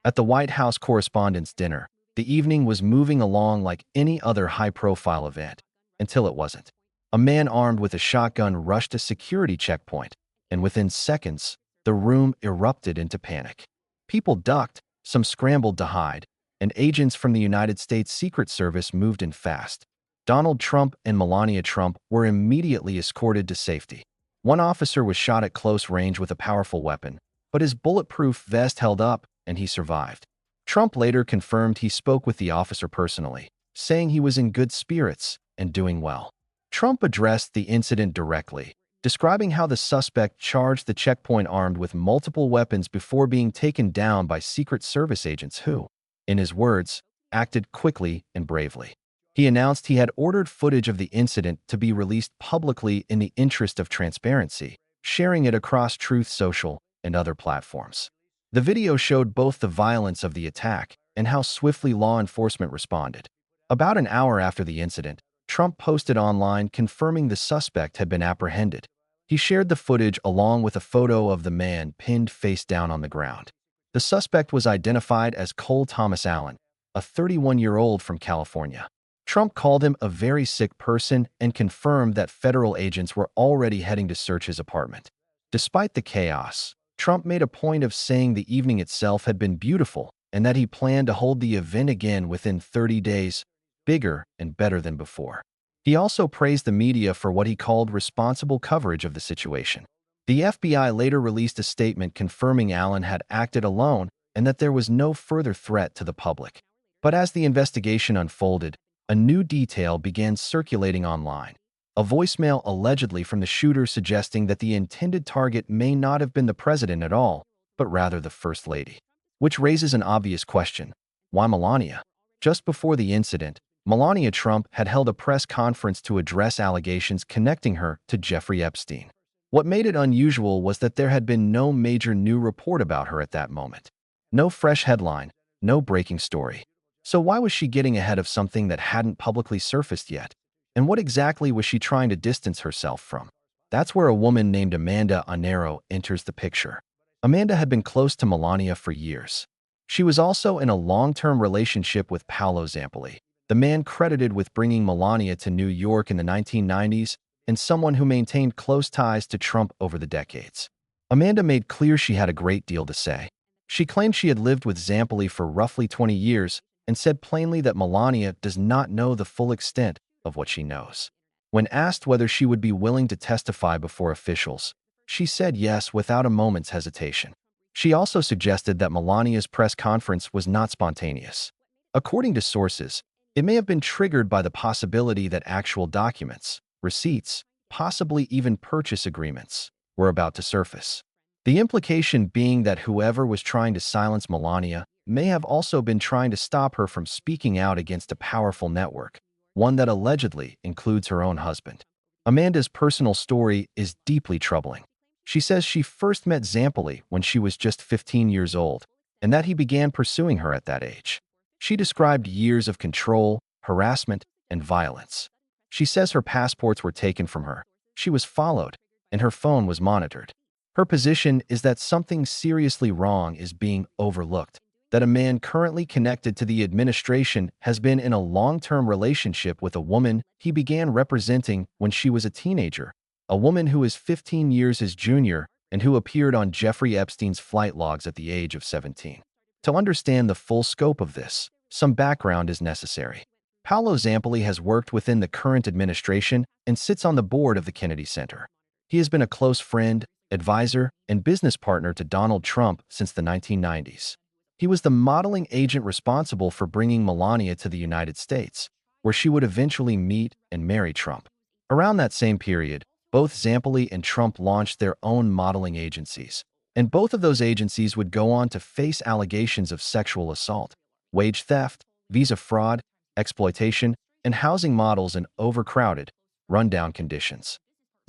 At the White House Correspondents' Dinner, the evening was moving along like any other high-profile event, until it wasn't. A man armed with a shotgun rushed a security checkpoint, and within seconds, the room erupted into panic. People ducked, some scrambled to hide, and agents from the United States Secret Service moved in fast. Donald Trump and Melania Trump were immediately escorted to safety. One officer was shot at close range with a powerful weapon, but his bulletproof vest held up, and he survived. Trump later confirmed he spoke with the officer personally, saying he was in good spirits and doing well. Trump addressed the incident directly, describing how the suspect charged the checkpoint armed with multiple weapons before being taken down by Secret Service agents who, in his words, acted quickly and bravely. He announced he had ordered footage of the incident to be released publicly in the interest of transparency, sharing it across Truth Social and other platforms. The video showed both the violence of the attack and how swiftly law enforcement responded. About an hour after the incident, Trump posted online confirming the suspect had been apprehended. He shared the footage along with a photo of the man pinned face down on the ground. The suspect was identified as Cole Thomas Allen, a 31-year-old from California. Trump called him a very sick person and confirmed that federal agents were already heading to search his apartment. Despite the chaos, Trump made a point of saying the evening itself had been beautiful and that he planned to hold the event again within 30 days, bigger and better than before. He also praised the media for what he called responsible coverage of the situation. The FBI later released a statement confirming Allen had acted alone and that there was no further threat to the public. But as the investigation unfolded, a new detail began circulating online. A voicemail allegedly from the shooter suggesting that the intended target may not have been the president at all, but rather the First Lady. Which raises an obvious question: why Melania? Just before the incident, Melania Trump had held a press conference to address allegations connecting her to Jeffrey Epstein. What made it unusual was that there had been no major new report about her at that moment. No fresh headline, no breaking story. So why was she getting ahead of something that hadn't publicly surfaced yet? And what exactly was she trying to distance herself from? That's where a woman named Amanda Anero enters the picture. Amanda had been close to Melania for years. She was also in a long-term relationship with Paolo Zampoli, the man credited with bringing Melania to New York in the 1990s and someone who maintained close ties to Trump over the decades. Amanda made clear she had a great deal to say. She claimed she had lived with Zampoli for roughly 20 years and said plainly that Melania does not know the full extent of what she knows. When asked whether she would be willing to testify before officials, she said yes without a moment's hesitation. She also suggested that Melania's press conference was not spontaneous. According to sources, it may have been triggered by the possibility that actual documents, receipts, possibly even purchase agreements, were about to surface. The implication being that whoever was trying to silence Melania may have also been trying to stop her from speaking out against a powerful network, one that allegedly includes her own husband. Amanda's personal story is deeply troubling. She says she first met Zampoli when she was just 15 years old, and that he began pursuing her at that age. She described years of control, harassment, and violence. She says her passports were taken from her, she was followed, and her phone was monitored. Her position is that something seriously wrong is being overlooked, that a man currently connected to the administration has been in a long-term relationship with a woman he began representing when she was a teenager, a woman who is 15 years his junior and who appeared on Jeffrey Epstein's flight logs at the age of 17. To understand the full scope of this, some background is necessary. Paolo Zampoli has worked within the current administration and sits on the board of the Kennedy Center. He has been a close friend, advisor, and business partner to Donald Trump since the 1990s. He was the modeling agent responsible for bringing Melania to the United States, where she would eventually meet and marry Trump. Around that same period, both Zampoli and Trump launched their own modeling agencies, and both of those agencies would go on to face allegations of sexual assault, wage theft, visa fraud, exploitation, and housing models in overcrowded, rundown conditions.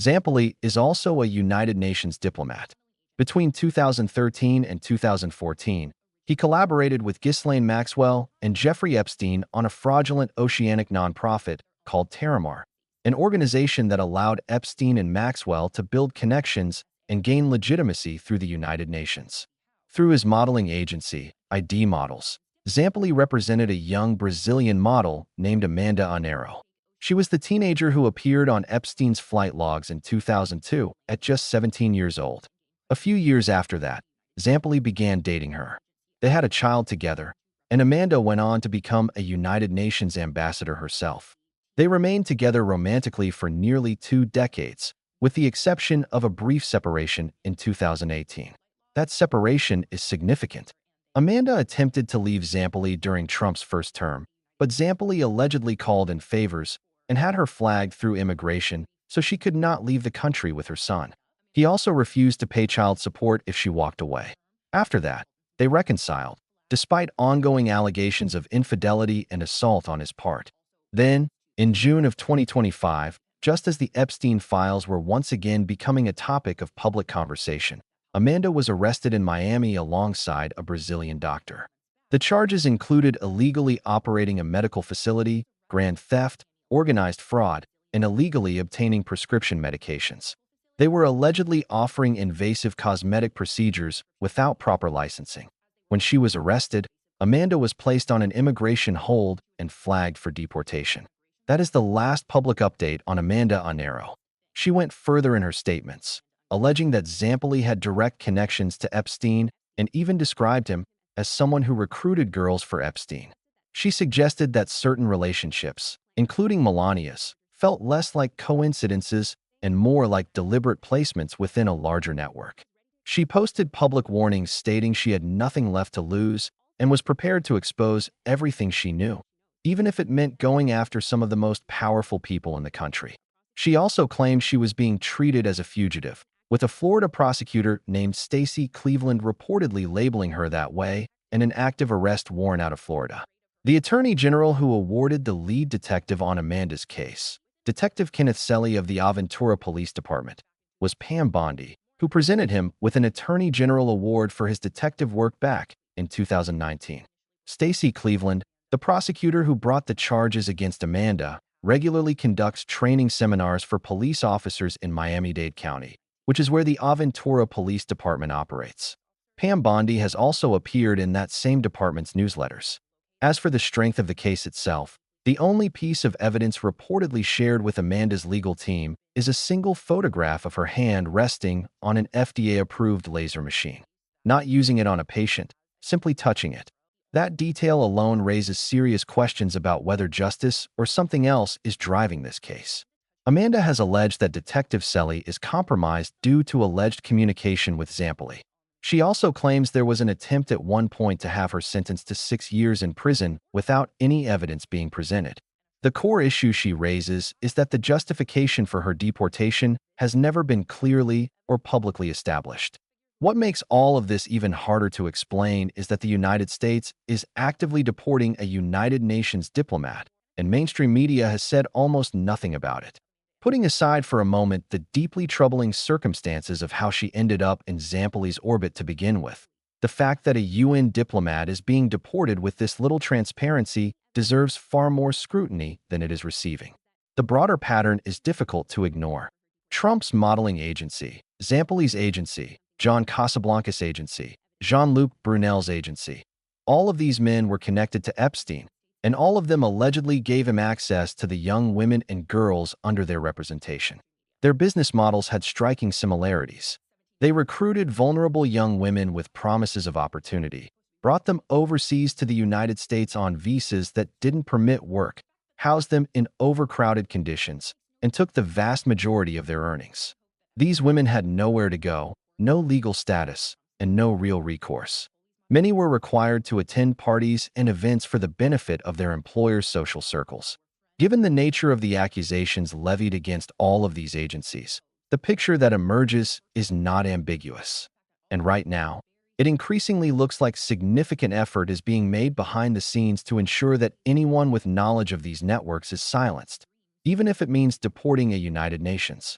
Zampoli is also a United Nations diplomat. Between 2013 and 2014, he collaborated with Ghislaine Maxwell and Jeffrey Epstein on a fraudulent oceanic nonprofit called Terramar, an organization that allowed Epstein and Maxwell to build connections and gain legitimacy through the United Nations. Through his modeling agency, ID models. Zampoli represented a young Brazilian model named Amanda Anero. She was the teenager who appeared on Epstein's flight logs in 2002 at just 17 years old. A few years after that, Zampoli began dating her. They had a child together, and Amanda went on to become a United Nations ambassador herself. They remained together romantically for nearly 2 decades, with the exception of a brief separation in 2018. That separation is significant. Amanda attempted to leave Zampoli during Trump's first term, but Zampoli allegedly called in favors and had her flagged through immigration so she could not leave the country with her son. He also refused to pay child support if she walked away. After that, they reconciled, despite ongoing allegations of infidelity and assault on his part. Then, in June of 2025, just as the Epstein files were once again becoming a topic of public conversation, Amanda was arrested in Miami alongside a Brazilian doctor. The charges included illegally operating a medical facility, grand theft, organized fraud, and illegally obtaining prescription medications. They were allegedly offering invasive cosmetic procedures without proper licensing. When she was arrested, Amanda was placed on an immigration hold and flagged for deportation. That is the last public update on Amanda Anero. She went further in her statements, alleging that Zampoli had direct connections to Epstein and even described him as someone who recruited girls for Epstein. She suggested that certain relationships, including Melania's, felt less like coincidences and more like deliberate placements within a larger network. She posted public warnings stating she had nothing left to lose and was prepared to expose everything she knew, even if it meant going after some of the most powerful people in the country. She also claimed she was being treated as a fugitive, with a Florida prosecutor named Stacey Cleveland reportedly labeling her that way and an active arrest warrant out of Florida. The attorney general who awarded the lead detective on Amanda's case, Detective Kenneth Selly of the Aventura Police Department, was Pam Bondi, who presented him with an Attorney General Award for his detective work back in 2019. Stacey Cleveland, the prosecutor who brought the charges against Amanda, regularly conducts training seminars for police officers in Miami-Dade County, which is where the Aventura Police Department operates. Pam Bondi has also appeared in that same department's newsletters. As for the strength of the case itself, the only piece of evidence reportedly shared with Amanda's legal team is a single photograph of her hand resting on an FDA-approved laser machine. Not using it on a patient, simply touching it. That detail alone raises serious questions about whether justice or something else is driving this case. Amanda has alleged that Detective Selly is compromised due to alleged communication with Zampoli. She also claims there was an attempt at one point to have her sentenced to 6 years in prison without any evidence being presented. The core issue she raises is that the justification for her deportation has never been clearly or publicly established. What makes all of this even harder to explain is that the United States is actively deporting a United Nations diplomat, and mainstream media has said almost nothing about it. Putting aside for a moment the deeply troubling circumstances of how she ended up in Zampoli's orbit to begin with, the fact that a UN diplomat is being deported with this little transparency deserves far more scrutiny than it is receiving. The broader pattern is difficult to ignore. Trump's modeling agency, Zampoli's agency, John Casablancas' agency, Jean-Luc Brunel's agency, all of these men were connected to Epstein, and all of them allegedly gave him access to the young women and girls under their representation. Their business models had striking similarities. They recruited vulnerable young women with promises of opportunity, brought them overseas to the United States on visas that didn't permit work, housed them in overcrowded conditions, and took the vast majority of their earnings. These women had nowhere to go, no legal status, and no real recourse. Many were required to attend parties and events for the benefit of their employers' social circles. Given the nature of the accusations levied against all of these agencies, the picture that emerges is not ambiguous. And right now, it increasingly looks like significant effort is being made behind the scenes to ensure that anyone with knowledge of these networks is silenced, even if it means deporting a United Nations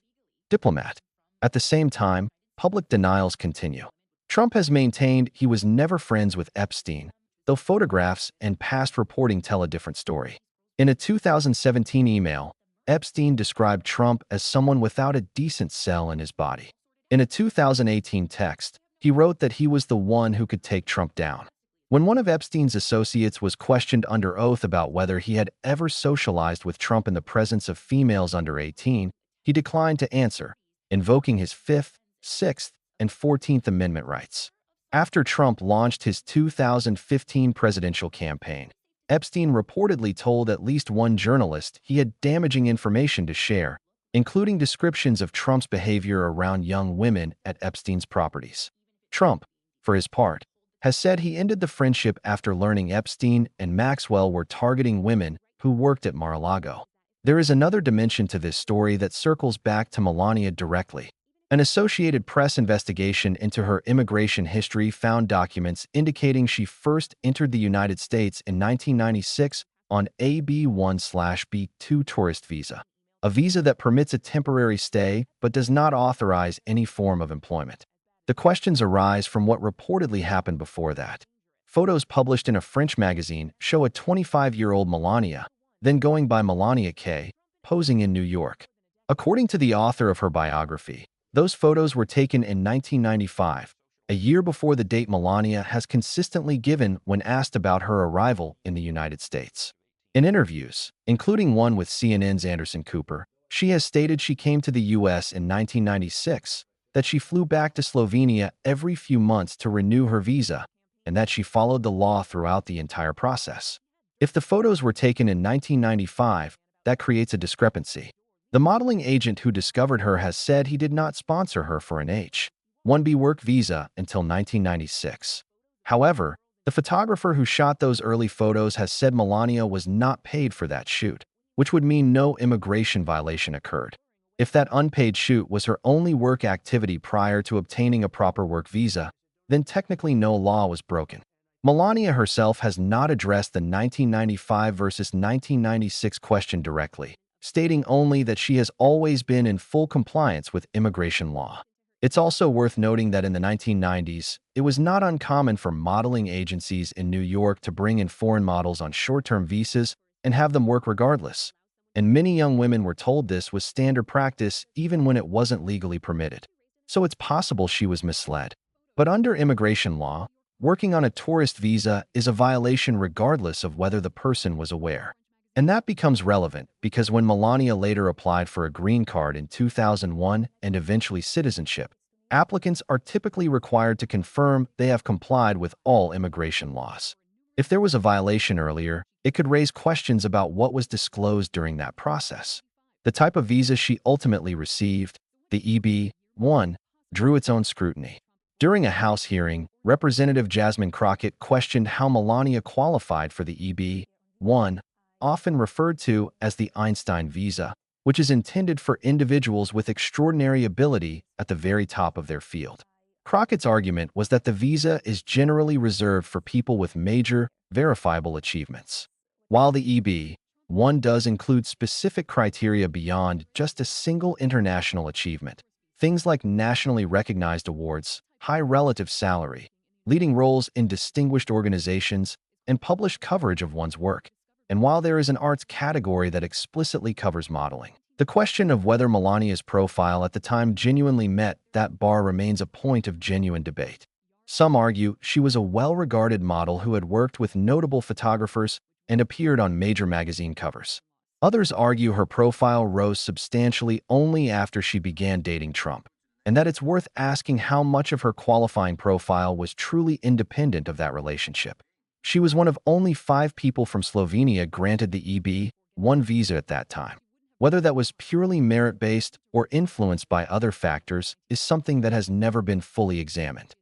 diplomat. At the same time, public denials continue. Trump has maintained he was never friends with Epstein, though photographs and past reporting tell a different story. In a 2017 email, Epstein described Trump as someone without a decent cell in his body. In a 2018 text, he wrote that he was the one who could take Trump down. When one of Epstein's associates was questioned under oath about whether he had ever socialized with Trump in the presence of females under 18, he declined to answer, invoking his Fifth, Sixth, and 14th Amendment rights. After Trump launched his 2015 presidential campaign, Epstein reportedly told at least one journalist he had damaging information to share, including descriptions of Trump's behavior around young women at Epstein's properties. Trump, for his part, has said he ended the friendship after learning Epstein and Maxwell were targeting women who worked at Mar-a-Lago. There is another dimension to this story that circles back to Melania directly. An Associated Press investigation into her immigration history found documents indicating she first entered the United States in 1996 on a B1/B2 tourist visa, a visa that permits a temporary stay but does not authorize any form of employment. The questions arise from what reportedly happened before that. Photos published in a French magazine show a 25-year-old Melania, then going by Melania K, posing in New York. According to the author of her biography, those photos were taken in 1995, a year before the date Melania has consistently given when asked about her arrival in the United States. In interviews, including one with CNN's Anderson Cooper, she has stated she came to the U.S. in 1996, that she flew back to Slovenia every few months to renew her visa, and that she followed the law throughout the entire process. If the photos were taken in 1995, that creates a discrepancy. The modeling agent who discovered her has said he did not sponsor her for an H-1B work visa until 1996. However, the photographer who shot those early photos has said Melania was not paid for that shoot, which would mean no immigration violation occurred. If that unpaid shoot was her only work activity prior to obtaining a proper work visa, then technically no law was broken. Melania herself has not addressed the 1995 versus 1996 question directly, stating only that she has always been in full compliance with immigration law. It's also worth noting that in the 1990s, it was not uncommon for modeling agencies in New York to bring in foreign models on short-term visas and have them work regardless. And many young women were told this was standard practice even when it wasn't legally permitted. So it's possible she was misled. But under immigration law, working on a tourist visa is a violation regardless of whether the person was aware. And that becomes relevant because when Melania later applied for a green card in 2001 and eventually citizenship, applicants are typically required to confirm they have complied with all immigration laws. If there was a violation earlier, it could raise questions about what was disclosed during that process. The type of visa she ultimately received, the EB-1, drew its own scrutiny. During a House hearing, Representative Jasmine Crockett questioned how Melania qualified for the EB-1, often referred to as the Einstein visa, which is intended for individuals with extraordinary ability at the very top of their field. Crockett's argument was that the visa is generally reserved for people with major, verifiable achievements. While the EB-1 does include specific criteria beyond just a single international achievement, things like nationally recognized awards, high relative salary, leading roles in distinguished organizations, and published coverage of one's work. And while there is an arts category that explicitly covers modeling, the question of whether Melania's profile at the time genuinely met that bar remains a point of genuine debate. Some argue she was a well-regarded model who had worked with notable photographers and appeared on major magazine covers. Others argue her profile rose substantially only after she began dating Trump, and that it's worth asking how much of her qualifying profile was truly independent of that relationship. She was one of only 5 people from Slovenia granted the EB-1 visa at that time. Whether that was purely merit-based or influenced by other factors is something that has never been fully examined.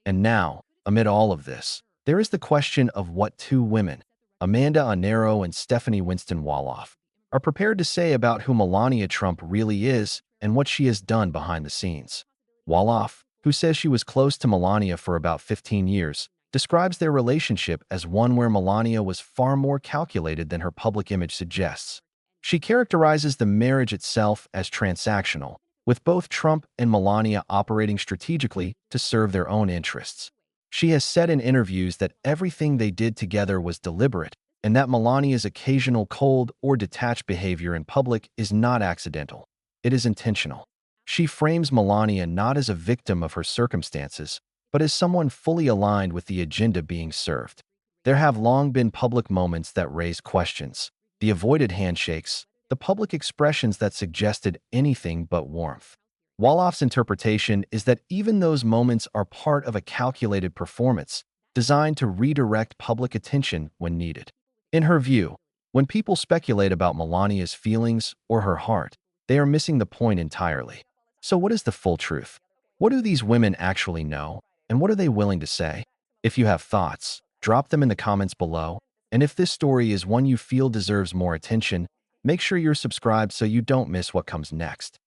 And now, amid all of this, there is the question of what 2 women, Amanda Anero and Stephanie Winston-Wolof, are prepared to say about who Melania Trump really is and what she has done behind the scenes. Wolof, who says she was close to Melania for about 15 years, describes their relationship as one where Melania was far more calculated than her public image suggests. She characterizes the marriage itself as transactional, with both Trump and Melania operating strategically to serve their own interests. She has said in interviews that everything they did together was deliberate, and that Melania's occasional cold or detached behavior in public is not accidental. It is intentional. She frames Melania not as a victim of her circumstances, but as someone fully aligned with the agenda being served. There have long been public moments that raise questions, the avoided handshakes, the public expressions that suggested anything but warmth. Woloff's interpretation is that even those moments are part of a calculated performance designed to redirect public attention when needed. In her view, when people speculate about Melania's feelings or her heart, they are missing the point entirely. So what is the full truth? What do these women actually know, and what are they willing to say? If you have thoughts, drop them in the comments below. And if this story is one you feel deserves more attention, make sure you're subscribed so you don't miss what comes next.